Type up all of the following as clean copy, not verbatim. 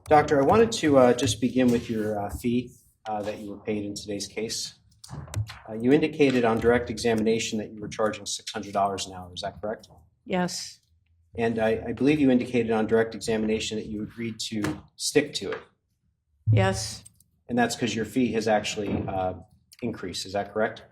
Doctor, I wanted to just begin with your fee that you were paid in today's case. You indicated on direct examination that you were charging $600 an hour. Is that correct? Yes. And I believe you indicated on direct examination that you agreed to stick to it. Yes. And that's because your fee has actually increased. Is that correct?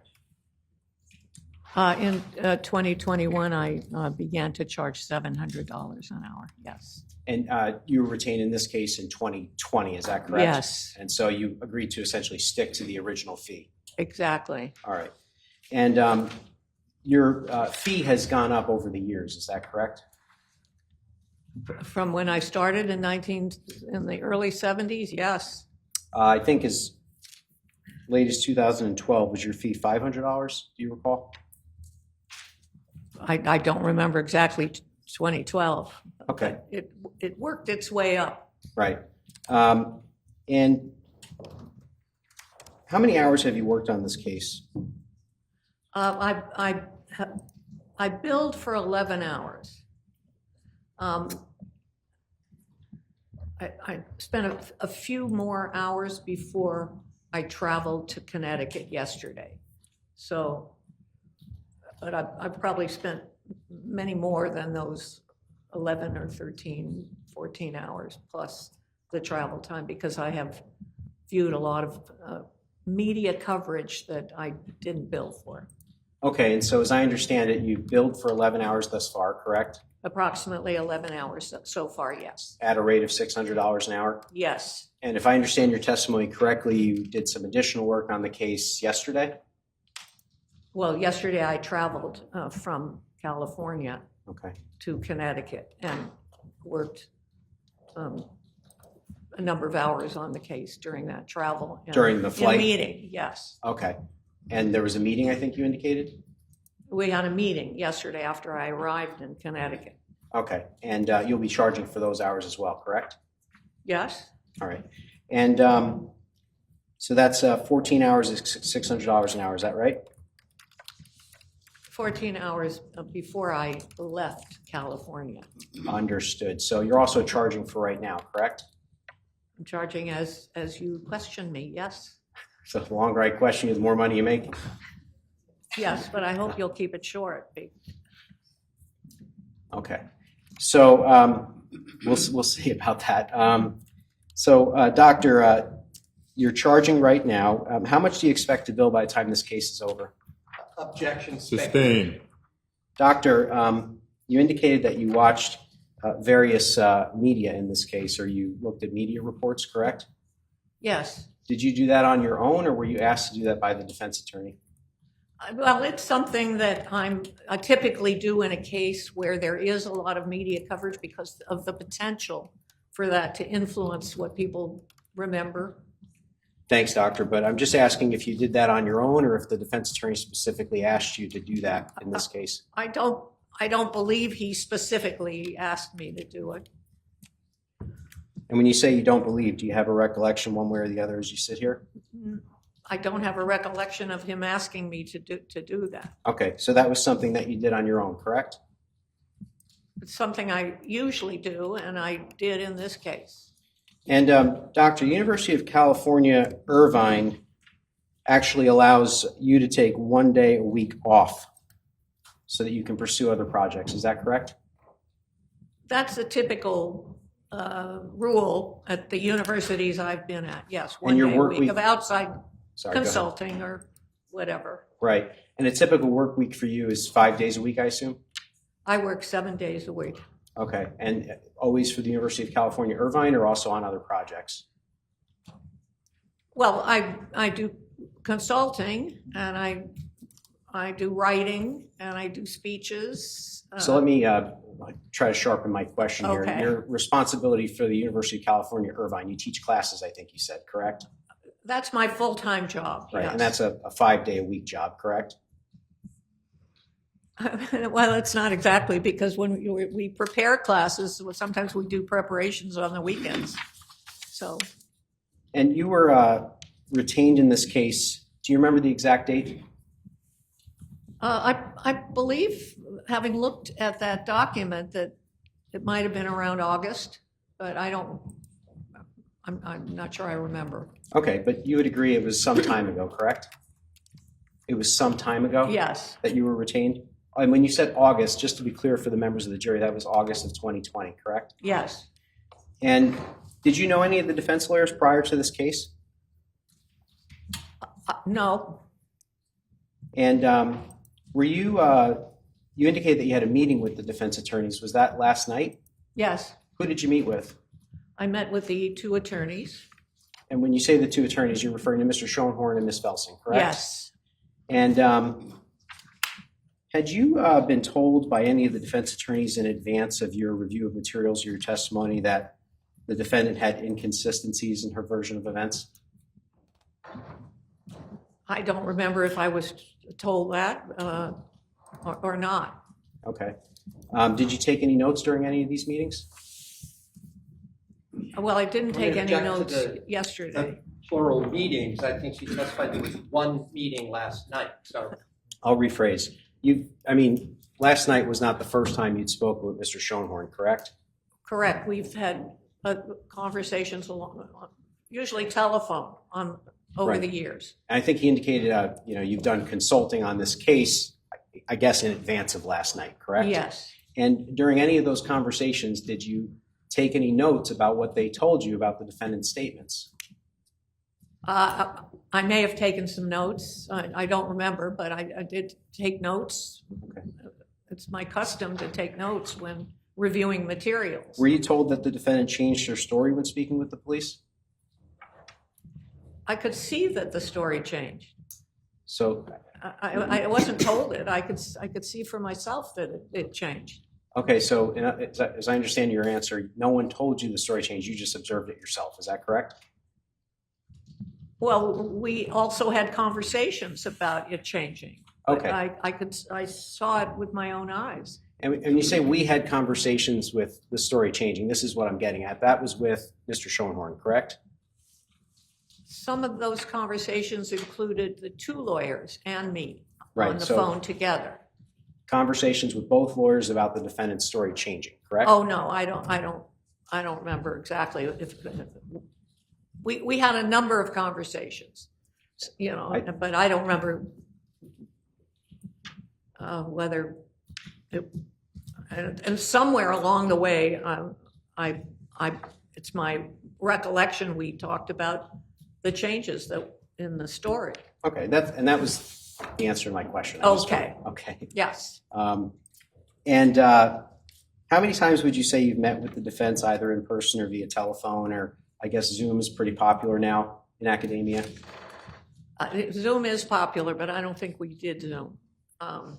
In 2021, I began to charge $700 an hour. Yes. And you were retained in this case in 2020. Is that correct? Yes. And so you agreed to essentially stick to the original fee. Exactly. All right. And your fee has gone up over the years. Is that correct? From when I started in the early 70s, yes. I think as late as 2012, was your fee $500? Do you recall? I don't remember exactly 2012. Okay. It worked its way up. Right. And how many hours have you worked on this case? I billed for 11 hours. I spent a few more hours before I traveled to Connecticut yesterday. So, but I probably spent many more than those 11 or 13, 14 hours plus the travel time, because I have viewed a lot of media coverage that I didn't bill for. Okay, and so as I understand it, you've billed for 11 hours thus far, correct? Approximately 11 hours so far, yes. At a rate of $600 an hour? Yes. And if I understand your testimony correctly, you did some additional work on the case yesterday? Well, yesterday I traveled from California to Connecticut and worked a number of hours on the case during that travel. During the flight? Meeting, yes. Okay. And there was a meeting, I think you indicated? We had a meeting yesterday after I arrived in Connecticut. Okay. And you'll be charging for those hours as well, correct? Yes. All right. And so that's 14 hours is $600 an hour. Is that right? 14 hours before I left California. Understood. So you're also charging for right now, correct? I'm charging as you questioned me, yes. So the longer I question you, the more money you make? Yes, but I hope you'll keep it short. Okay. So we'll see about that. Doctor, you're charging right now. How much do you expect to bill by the time this case is over? Objection Sustained. Doctor, you indicated that you watched various media in this case, or you looked at media reports, correct? Yes. Did you do that on your own, or were you asked to do that by the defense attorney? Well, it's something that I typically do in a case where there is a lot of media coverage because of the potential for that to influence what people remember. Thanks, doctor, but I'm just asking if you did that on your own or if the defense attorney specifically asked you to do that in this case. I don't believe he specifically asked me to do it. And when you say you don't believe, do you have a recollection one way or the other as you sit here? I don't have a recollection of him asking me to do that. Okay, so that was something that you did on your own, correct? It's something I usually do, and I did in this case. And Doctor, University of California, Irvine actually allows you to take 1 day a week off so that you can pursue other projects. Is that correct? That's a typical rule at the universities I've been at. Yes, 1 day a week of outside consulting or whatever. Right. And a typical work week for you is 5 days a week, I assume? I work 7 days a week. Okay. And always for the University of California, Irvine, or also on other projects? Well, I do consulting, and I do writing, and I do speeches. So let me try to sharpen my question here. Okay. Your responsibility for the University of California, Irvine, you teach classes, I think you said, correct? That's my full-time job. Right. Yes. And that's a 5 day a week job, correct? Well, it's not exactly, because when we prepare classes, sometimes we do preparations on the weekends. So. And you were retained in this case. Do you remember the exact date? I believe, having looked at that document, that it might have been around August, but I don't I'm not sure I remember. Okay, but you would agree it was some time ago, correct? It was some time ago? Yes, That you were retained? And when you said August, just to be clear for the members of the jury, that was August of 2020, correct? yes. And did you know any of the defense lawyers prior to this case? No, And were you, you indicated that you had a meeting with the defense attorneys. Was that last night? yes. Who did you meet with? I met with the two attorneys. And when you say the two attorneys, you're referring to Mr. Schoenhorn and Ms. Felsing, correct? Yes. And had you been told by any of the defense attorneys in advance of your review of materials or your testimony that the defendant had inconsistencies in her version of events? I don't remember if I was told that or not. Okay. Did you take any notes during any of these meetings? Well, I didn't I'm gonna take any object to notes the- yesterday. Plural meetings. I think she testified there was one meeting last night, so. I'll rephrase. Last night was not the first time you'd spoken with Mr. Schoenhorn, correct? Correct. We've had conversations along, usually telephone over Right. the years. And I think he indicated, you've done consulting on this case, I guess, in advance of last night, correct? Yes. And during any of those conversations, did you take any notes about what they told you about the defendant's statements? I may have taken some notes. I don't remember, but I did take notes. Okay. It's my custom to take notes when reviewing materials. Were you told that the defendant changed her story when speaking with the police? I could see that the story changed. So, I wasn't told it. I could see for myself that it changed. okay, so as I understand your answer, no one told you the story changed. You just observed it yourself. Is that correct? Well, we also had conversations about it changing. But Okay. I saw it with my own eyes. And you say we had conversations with the story changing. This is what I'm getting at. That was with Mr. Schoenhorn, correct? Some of those conversations included the two lawyers and me Right, on the so- phone together. Conversations with both lawyers about the defendant's story changing, correct? Oh, no, I don't remember exactly. We had a number of conversations, but I don't remember whether and somewhere along the way, it's my recollection we talked about the changes that in the story. Okay, that was the answer to my question. Okay. Okay. Yes. And how many times would you say you've met with the defense, either in person or via telephone, or I guess Zoom is pretty popular now in academia? Zoom is popular, but I don't think we did Zoom. How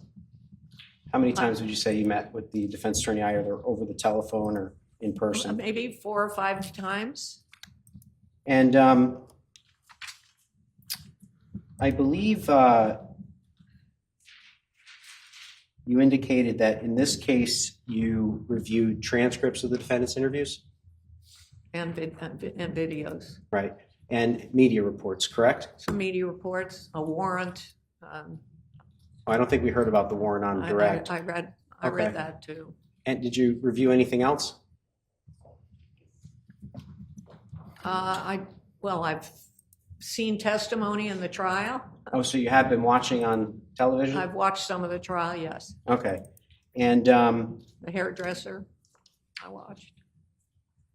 many times would you say you met with the defense attorney, either over the telephone or in person? Maybe 4 or 5 times. And I believe you indicated that in this case you reviewed transcripts of the defendant's interviews, And videos. right? And media reports, correct? Some media reports, a warrant. I don't think we heard about the warrant on direct. I read Okay. that too. And did you review anything else? I've seen testimony in the trial. Oh, so you have been watching on television? I've watched some of the trial, yes. Okay. And The hairdresser, I watched,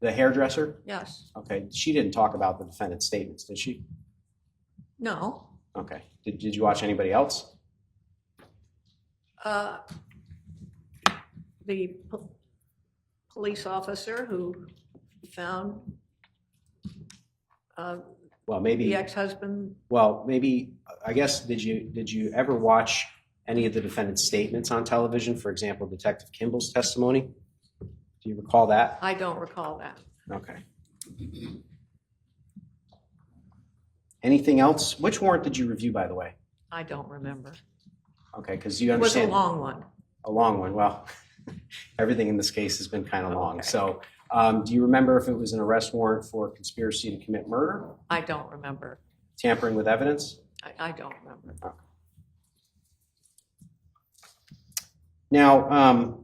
the hairdresser? yes. Okay. She didn't talk about the defendant's statements, did she? No. Okay. Did you watch anybody else? The police officer who found Well, maybe. the ex-husband, Well, maybe, I guess, did you ever watch any of the defendant's statements on television? For example, Detective Kimball's testimony? Do you recall that? I don't recall that. Okay. Anything else? Which warrant did you review, by the way? I don't remember. Okay, because you It was a understand. long one. A long one. Well, everything in this case has been kind of long. Okay. So do you remember if it was an arrest warrant for conspiracy to commit murder, I don't remember. tampering with evidence? I don't remember. Now,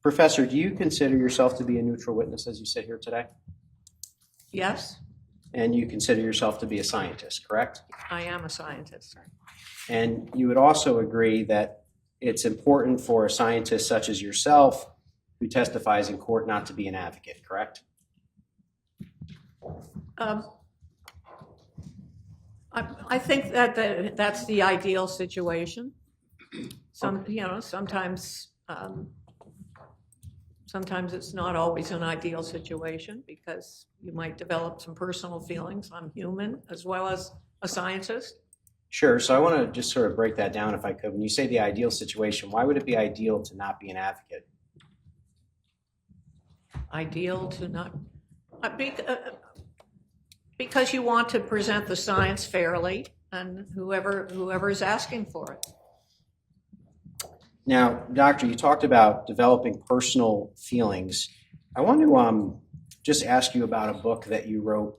Professor, do you consider yourself to be a neutral witness as you sit here today? Yes, And you consider yourself to be a scientist, correct? I am a scientist. And you would also agree that it's important for a scientist such as yourself who testifies in court not to be an advocate, correct? I think that that's the ideal situation. Sometimes it's not always an ideal situation because you might develop some personal feelings. I'm human as well as a scientist. Sure. So I want to just sort of break that down if I could. When you say the ideal situation, why would it be ideal to not be an advocate? Ideal to not, because you want to present the science fairly and whoever is asking for it. Now, Doctor, you talked about developing personal feelings. I want to just ask you about a book that you wrote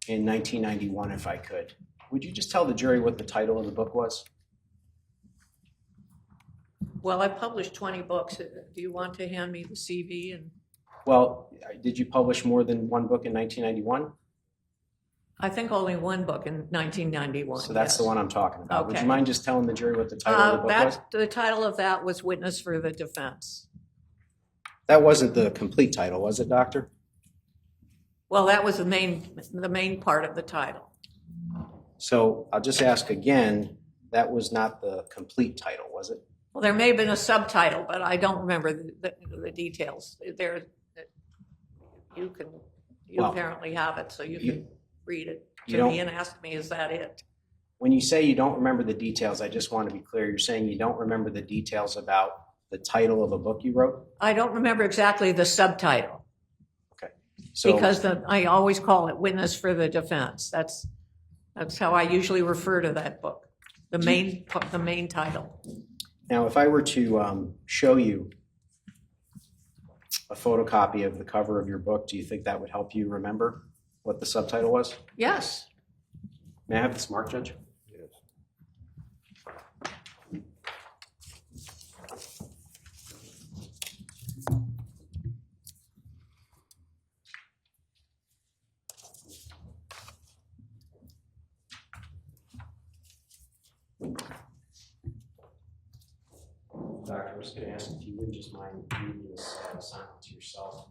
in 1991, if I could. Would you just tell the jury what the title of the book was? Well, I published 20 books. Do you want to hand me the CV? And Well, did you publish more than one book in 1991? I think only one book in 1991. So that's yes. the one I'm talking about. Would Okay. you mind just telling the jury what the title of the book was? The title of that was Witness for the Defense. That wasn't the complete title, was it, Doctor? Well, that was the main part of the title. So I'll just ask again, that was not the complete title, was it? Well, there may have been a subtitle, but I don't remember the details. You Well, apparently have it, so you can read it you to me don't- and ask me, is that it? When you say you don't remember the details, I just want to be clear. You're saying you don't remember the details about the title of a book you wrote? I don't remember exactly the subtitle Okay. So, because I always call it Witness for the Defense. That's how I usually refer to that book, the main title. now, if I were to show you a photocopy of the cover of your book, do you think that would help you remember what the subtitle was? Yes. May I have this marked, Judge? Yes. Doctor, I was going to ask if you wouldn't just mind reading this assignment to yourself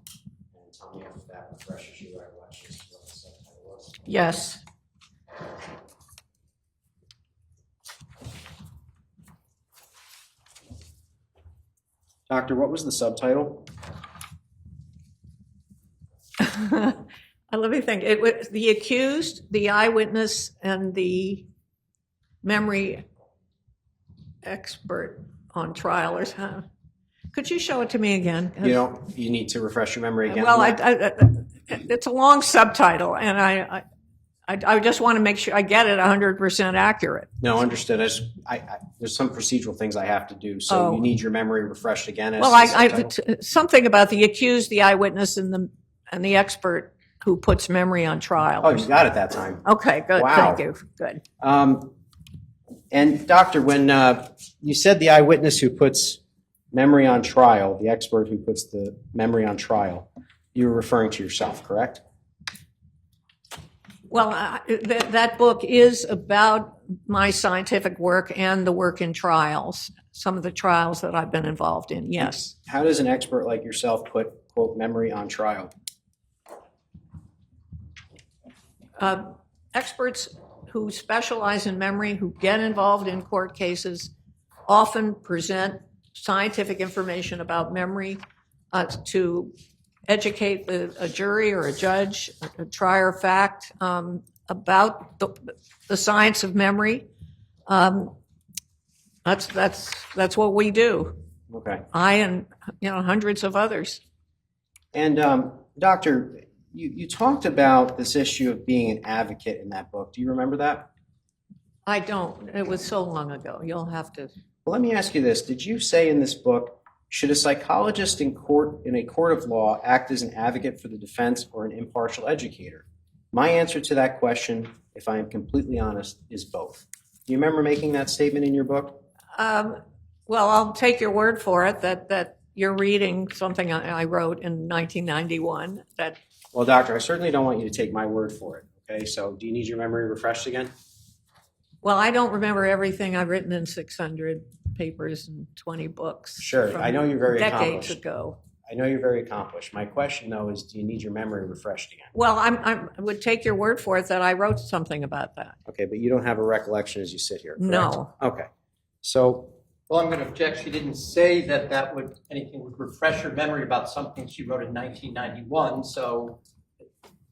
and tell me if that refreshes your recollection as to what the subtitle was. Yes. Doctor, what was the subtitle? Let me think. It was the accused, the eyewitness, and the memory expert on trial. Or something. Could you show it to me again? You need to refresh your memory again. Well, on that? it's a long subtitle, and I just want to make sure I get it 100% accurate. No, understood. There's some procedural things I have to do, so Oh. you need your memory refreshed again. As Well, to the subtitle? something about the accused, the eyewitness, and the expert who puts memory on trial. Oh, you got it that time. Okay, good. Wow. Thank you. Good. And doctor, when you said the eyewitness who puts memory on trial, the expert who puts the memory on trial, you were referring to yourself, correct? Well, that book is about my scientific work and the work in trials, some of the trials that I've been involved in, yes. How does an expert like yourself put, quote, memory on trial? Experts who specialize in memory, who get involved in court cases, often present scientific information about memory to educate a jury or a judge, a trier of fact, about the science of memory. That's what we do. Okay. I and hundreds of others. And doctor, you talked about this issue of being an advocate in that book. Do you remember that? I don't. It was so long ago. You'll have to. Well, let me ask you this. Did you say in this book, should a psychologist in a court of law act as an advocate for the defense or an impartial educator? My answer to that question, if I am completely honest, is both. Do you remember making that statement in your book? Well, I'll take your word for it that you're reading something I wrote in 1991 that Well, doctor, I certainly don't want you to take my word for it, okay? So do you need your memory refreshed again? Well, I don't remember everything I've written in 600 papers and 20 books. Sure, from I know you're very decades accomplished. ago. I know you're very accomplished. My question, though, is do you need your memory refreshed again? Well, I would take your word for it that I wrote something about that. Okay, but you don't have a recollection as you sit here, correct? No. Okay, so, Well, I'm going to object. She didn't say that anything would refresh her memory about something she wrote in 1991, so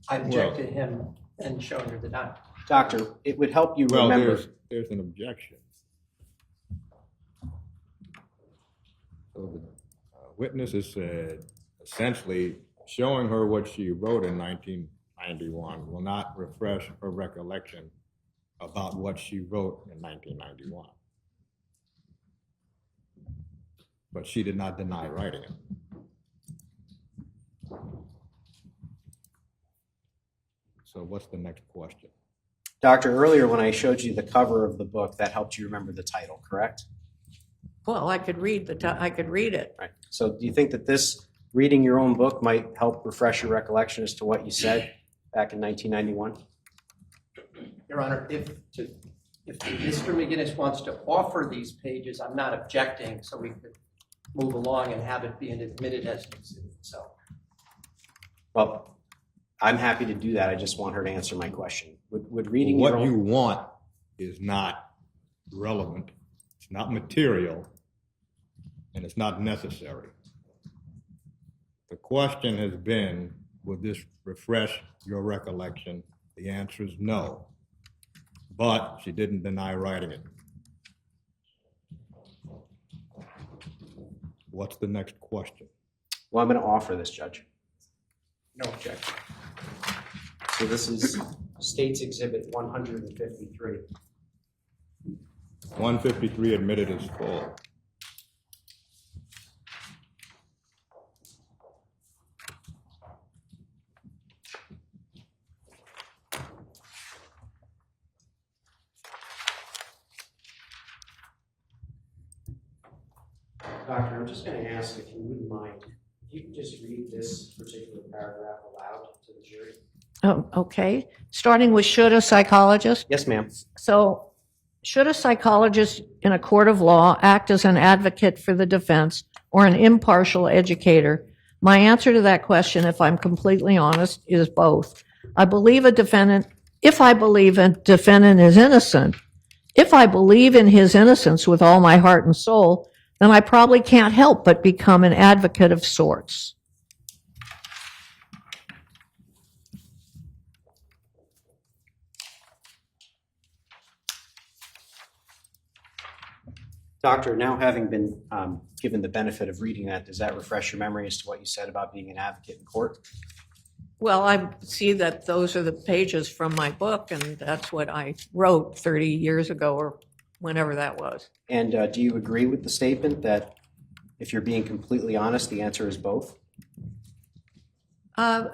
I object to him and showing her the document. doctor, it would help you Well, remember. there's an objection. So the witness has said, essentially, showing her what she wrote in 1991 will not refresh her recollection about what she wrote in 1991. But she did not deny writing it. So what's the next question? Doctor, earlier when I showed you the cover of the book, that helped you remember the title, correct? Well, I could read I could read it. Right. So do you think that this reading your own book might help refresh your recollection as to what you said back in 1991? Your Honor, if Mr. McGinnis wants to offer these pages, I'm not objecting, so we could move along and have it being admitted as an exhibit. So, Well, I'm happy to do that. I just want her to answer my question. Would reading your What own... you want is not relevant, it's not material, and it's not necessary. The question has been, will this refresh your recollection? The answer is no. But she didn't deny writing it. What's the next question? Well, I'm going to offer this, Judge. no objection. So this is State's Exhibit 153. 153 admitted as full. Doctor, I'm just going to ask if you wouldn't mind, if you could just read this particular paragraph aloud to the jury. Oh, okay. Starting with should a psychologist. Yes, ma'am. So, should a psychologist in a court of law act as an advocate for the defense or an impartial educator? My answer to that question, if I'm completely honest, is both. I believe a defendant, if I believe a defendant is innocent, if I believe in his innocence with all my heart and soul, then I probably can't help but become an advocate of sorts. Doctor, now having been given the benefit of reading that, does that refresh your memory as to what you said about being an advocate in court? Well, I see that those are the pages from my book, and that's what I wrote 30 years ago or whenever that was. And do you agree with the statement that if you're being completely honest, the answer is both? I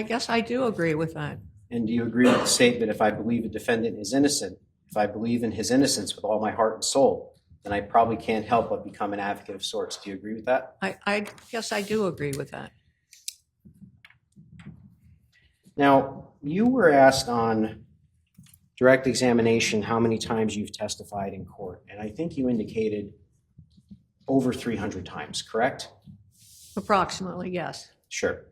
guess I do agree with that. And do you agree with the statement, if I believe a defendant is innocent, if I believe in his innocence with all my heart and soul, then I probably can't help but become an advocate of sorts. Do you agree with that? I guess I do agree with that. Now, you were asked on direct examination how many times you've testified in court, and I think you indicated over 300 times, correct? Approximately, yes. Sure.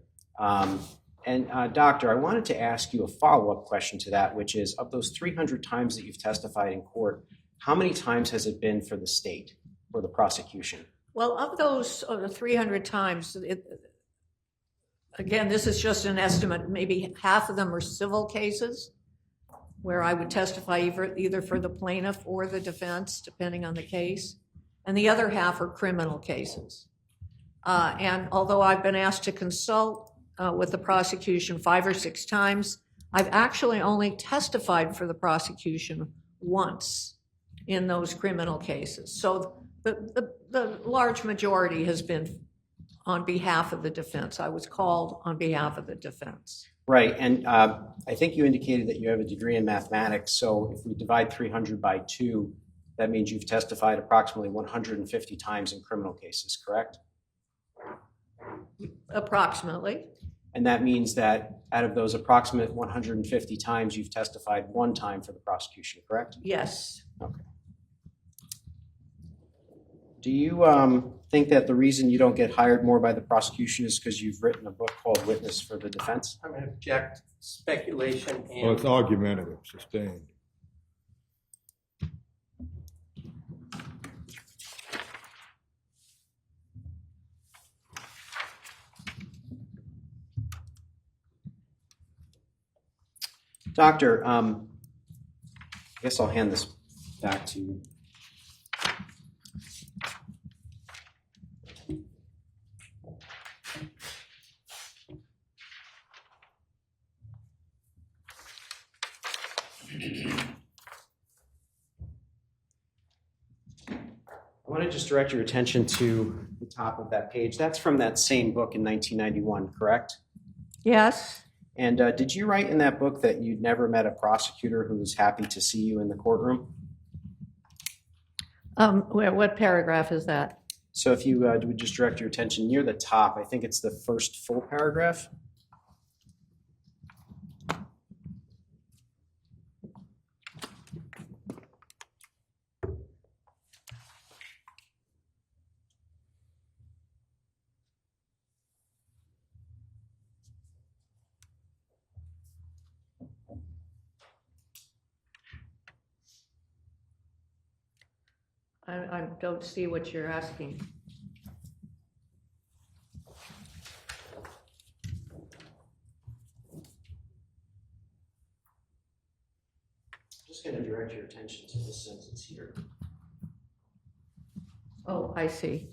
Doctor, I wanted to ask you a follow-up question to that, which is, of those 300 times that you've testified in court, how many times has it been for the state or the prosecution? Well, of those 300 times, again, this is just an estimate. Maybe half of them are civil cases where I would testify either for the plaintiff or the defense, depending on the case. And the other half are criminal cases. And although I've been asked to consult with the prosecution 5 or 6 times, I've actually only testified for the prosecution once in those criminal cases. So the large majority has been on behalf of the defense. I was called on behalf of the defense. Right, and I think you indicated that you have a degree in mathematics, so if we divide 300 by 2, that means you've testified approximately 150 times in criminal cases, correct? Approximately. And that means that out of those approximate 150 times, you've testified one time for the prosecution, correct? Yes. Okay. Do you think that the reason you don't get hired more by the prosecution is because you've written a book called Witness for the Defense? I'm going to object speculation Well, it's and argumentative, sustained. Doctor, I guess I'll hand this back to you. I want to just direct your attention to the top of that page. That's from that same book in 1991, correct? Yes. And did you write in that book that you'd never met a prosecutor who was happy to see you in the courtroom? What paragraph is that? So if you would just direct your attention near the top, I think it's the first full paragraph. I don't see what you're asking. I'm just going to direct your attention to this sentence here. Oh, I see.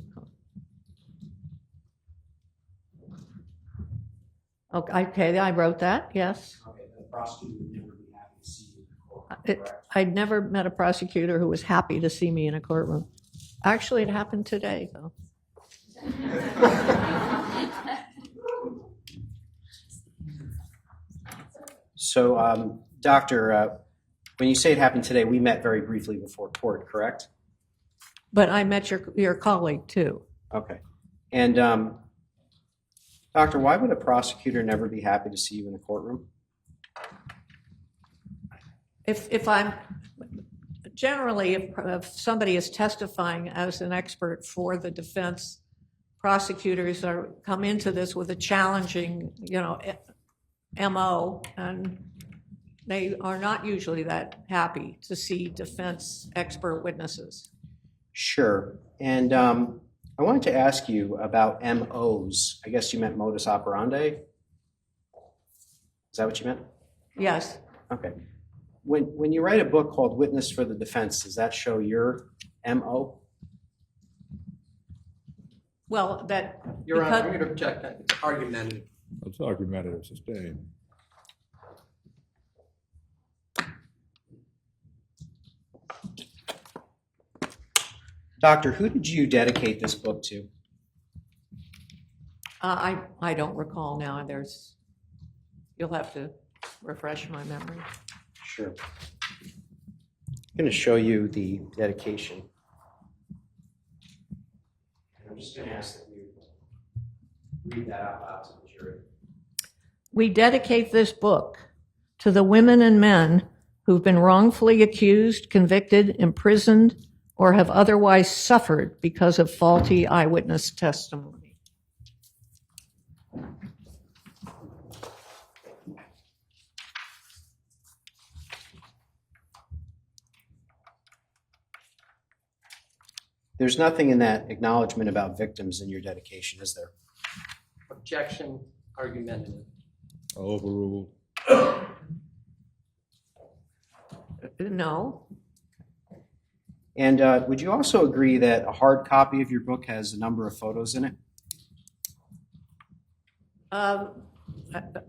Okay, I wrote that, yes. Okay, the prosecutor would never be happy to see you in the courtroom, It- correct? I'd never met a prosecutor who was happy to see me in a courtroom. Actually, it happened today, though. So, Doctor, when you say it happened today, we met very briefly before court, correct? But I met your colleague, too. Okay. And, Doctor, why would a prosecutor never be happy to see you in the courtroom? If I'm, generally, if somebody is testifying as an expert for the defense, prosecutors come into this with a challenging, MO, and they are not usually that happy to see defense expert witnesses. Sure. And I wanted to ask you about MOs. I guess you meant modus operandi? Is that what you meant? Yes, Okay. When you write a book called Witness for the Defense, does that show your MO? well, that, Your Honor, I'm because, going to object that it's argumentative. It's argumentative, sustained. Doctor, who did you dedicate this book to? I don't recall now, you'll have to refresh my memory. Sure. I'm going to show you the dedication. And I'm just going to ask that you read that out loud to the jury. We dedicate this book to the women and men who've been wrongfully accused, convicted, imprisoned, or have otherwise suffered because of faulty eyewitness testimony. There's nothing in that acknowledgement about victims in your dedication, is there? Objection, argumentative. Overruled. No. And would you also agree that a hard copy of your book has a number of photos in it?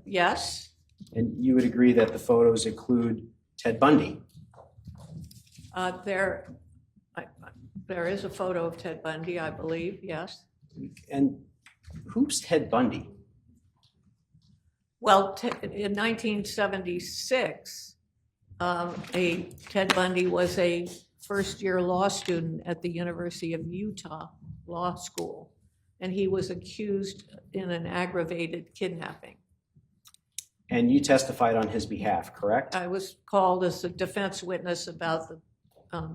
Yes. And you would agree that the photos include Ted Bundy? There is a photo of Ted Bundy, I believe, yes. And who's Ted Bundy? Well, in 1976, Ted Bundy was a first-year law student at the University of Utah Law School. and he was accused in an aggravated kidnapping. And you testified on his behalf, correct? I was called as a defense witness about the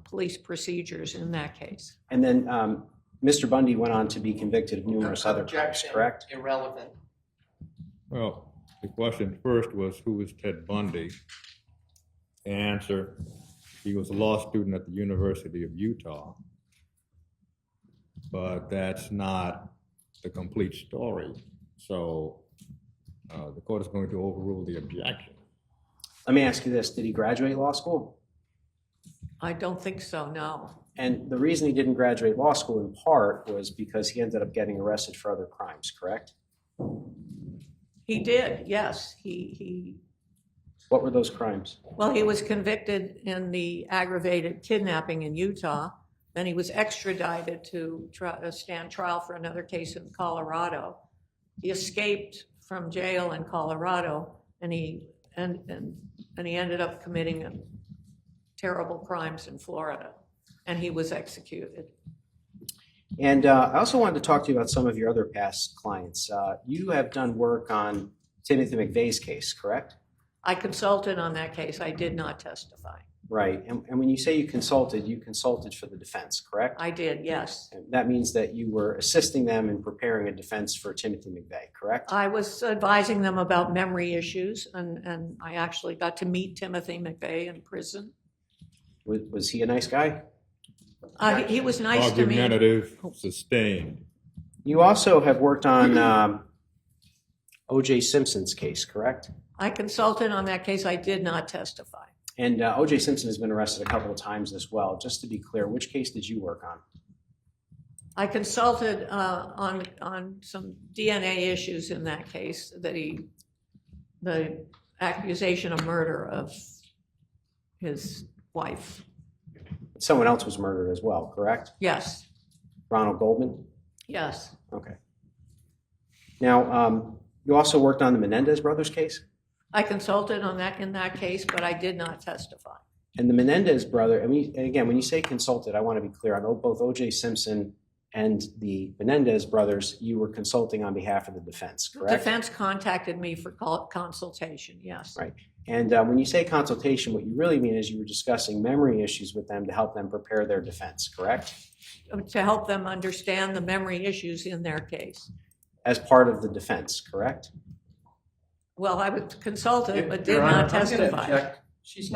police procedures in that case. And then Mr. Bundy went on to be convicted of numerous other crimes, Objection, correct? irrelevant. Well, the question first was, who was Ted Bundy? The answer, he was a law student at the University of Utah. But that's not the complete story. So the court is going to overrule the objection. Let me ask you this. Did he graduate law school? I don't think so, no. And the reason he didn't graduate law school in part was because he ended up getting arrested for other crimes, correct? He did, yes. He What were those crimes? Well, he was convicted in the aggravated kidnapping in Utah. Then he was extradited to stand trial for another case in Colorado. He escaped from jail in Colorado, and he ended up committing terrible crimes in Florida, and he was executed. And I also wanted to talk to you about some of your other past clients. You have done work on Timothy McVeigh's case, correct? I consulted on that case. I did not testify. Right. And when you say you consulted for the defense, correct? I did, yes. And that means that you were assisting them in preparing a defense for Timothy McVeigh, correct? I was advising them about memory issues, and I actually got to meet Timothy McVeigh in prison. Was he a nice guy? He was nice to me. Argumentative, sustained. You also have worked on O.J. Simpson's case, correct? I consulted on that case. I did not testify. And O.J. Simpson has been arrested a couple of times as well. Just to be clear, which case did you work on? I consulted on some DNA issues in that case, the accusation of murder of his wife. Someone else was murdered as well, correct? Yes, Ronald Goldman? yes. Okay. Now, you also worked on the Menendez brothers case? I consulted on that in that case, but I did not testify. And the Menendez brother, I mean, and again, when you say consulted, I want to be clear on both O.J. Simpson and the Menendez brothers, you were consulting on behalf of the defense, correct? Defense contacted me for consultation, yes. Right. And when you say consultation, what you really mean is you were discussing memory issues with them to help them prepare their defense, correct? To help them understand the memory issues in their case. As part of the defense, correct? Well, I was consulted, but did Your Honor, not I'm gonna testify. object. She's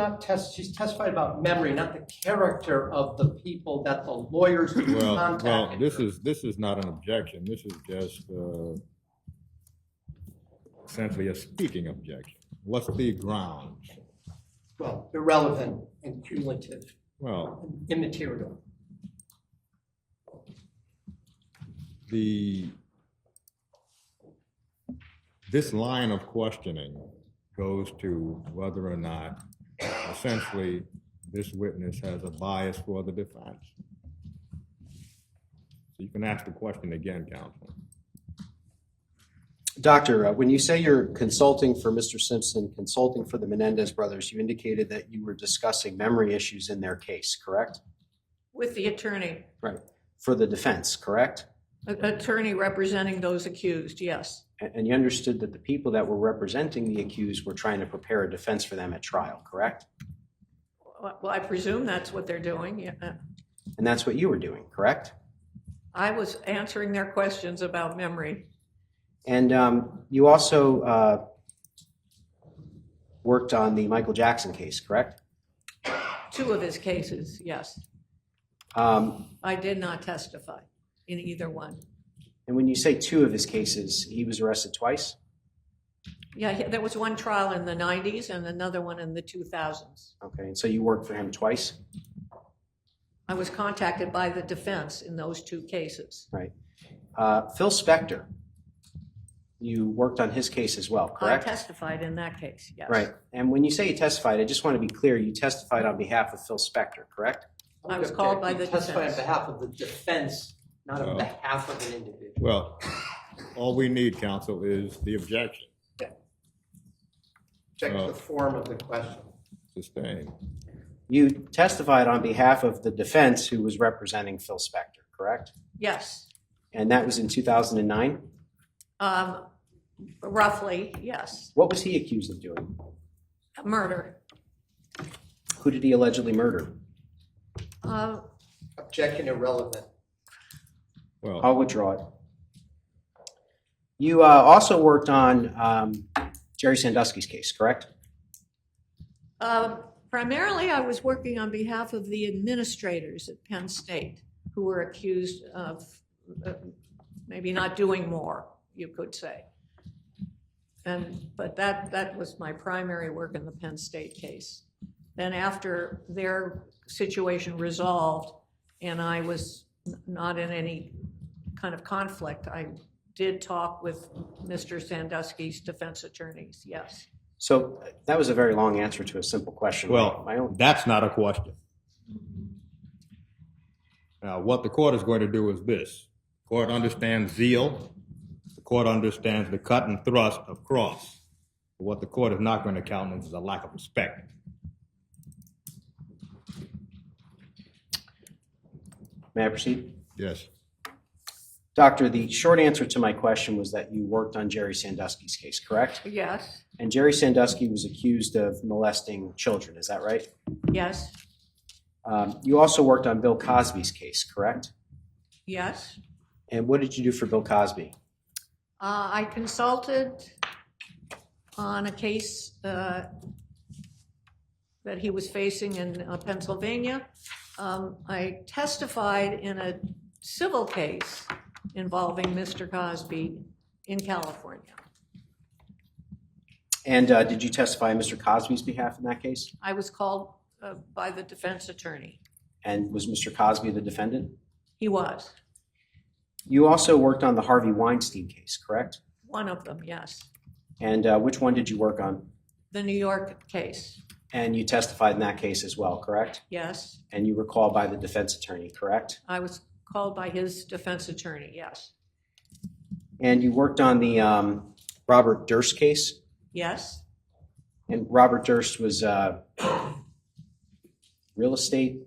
testified about memory, not the character of the people that the lawyers Well, contacted. this is not an objection. This is just essentially a speaking objection. What's the grounds? Well, irrelevant and cumulative, Well, immaterial. This line of questioning goes to whether or not essentially this witness has a bias for the defense. So you can ask the question again, counsel. Doctor, when you say you're consulting for Mr. Simpson, consulting for the Menendez brothers, you indicated that you were discussing memory issues in their case, correct? With the attorney, Right. For the defense, correct? attorney representing those accused, yes. And you understood that the people that were representing the accused were trying to prepare a defense for them at trial, correct? Well, I presume that's what they're doing, yeah. And that's what you were doing, correct? I was answering their questions about memory. And you also worked on the Michael Jackson case, correct? Two of his cases, yes. And I did not testify in either one. when you say two of his cases, he was arrested twice? Yeah, there was one trial in the 90s and another one in the 2000s. Okay, and so you worked for him twice? I was contacted by the defense in those two cases. Right. Phil Spector, you worked on his case as well, correct? I testified in that case, yes. Right. And when you say you testified, I just want to be clear, you testified on behalf of Phil Spector, correct? I was called by the Testified on defense. behalf of the defense, not on Oh. behalf of an individual. Well, all we need, counsel, is the objection. Check the form of the question. Sustained. You testified on behalf of the defense who was representing Phil Spector, correct? Yes, And that was in 2009? Roughly, yes. What was he accused of doing? Murder. Who did he allegedly murder? Objection irrelevant. Well, I'll withdraw it. You also worked on Jerry Sandusky's case, correct? Primarily, I was working on behalf of the administrators at Penn State who were accused of maybe not doing more, you could say. But that was my primary work in the Penn State case. Then after their situation resolved and I was not in any kind of conflict, I did talk with Mr. Sandusky's defense attorneys, yes. So that was a very long answer to a simple question. well, My own. that's not a question. Now, what the court is going to do is this. The court understands zeal. The court understands the cut and thrust of cross. But what the court is not going to countenance is a lack of respect. May I proceed? Yes. Doctor, the short answer to my question was that you worked on Jerry Sandusky's case, correct? Yes, And Jerry Sandusky was accused of molesting children, is that right? yes, You also worked on Bill Cosby's case, correct? yes. And what did you do for Bill Cosby? I consulted on a case that he was facing in Pennsylvania. I testified in a civil case involving Mr. Cosby in California. And did you testify on Mr. Cosby's behalf in that case? I was called by the defense attorney. And was Mr. Cosby the defendant? He was. You also worked on the Harvey Weinstein case, correct? One of them, yes. And which one did you work on? The New York case, And you testified in that case as well, correct? yes. And you were called by the defense attorney, correct? I was called by his defense attorney, yes. And you worked on the Robert Durst case? Yes, And Robert Durst was a real estate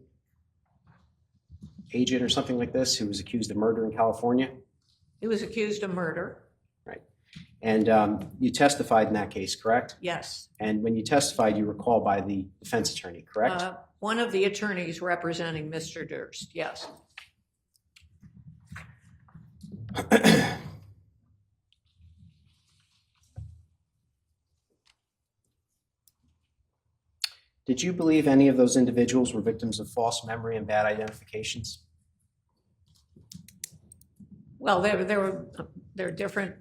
agent or something like this who was accused of murder in California? he was accused of murder, Right. And you testified in that case, correct? yes. And when you testified, you were called by the defense attorney, correct? One of the attorneys representing Mr. Durst, yes. Did you believe any of those individuals were victims of false memory and bad identifications? Well, there are different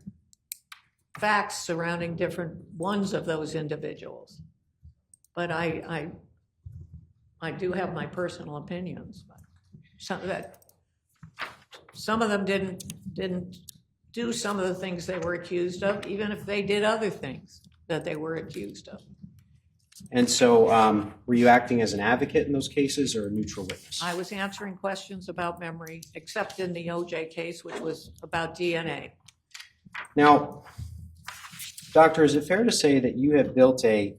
facts surrounding different ones of those individuals. But I do have my personal opinions. Some of them didn't do some of the things they were accused of, even if they did other things that they were accused of. And so were you acting as an advocate in those cases or a neutral witness? I was answering questions about memory, except in the OJ case, which was about DNA. Now, Doctor, is it fair to say that you have built a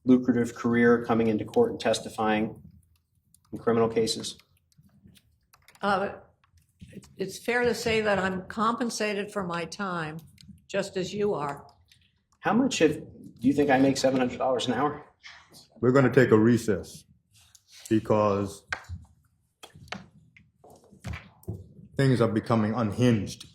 lucrative career coming into court and testifying in criminal cases? It's fair to say that I'm compensated for my time, just as you are. How much do you think I make $700 an hour? We're going to take a recess because things are becoming unhinged.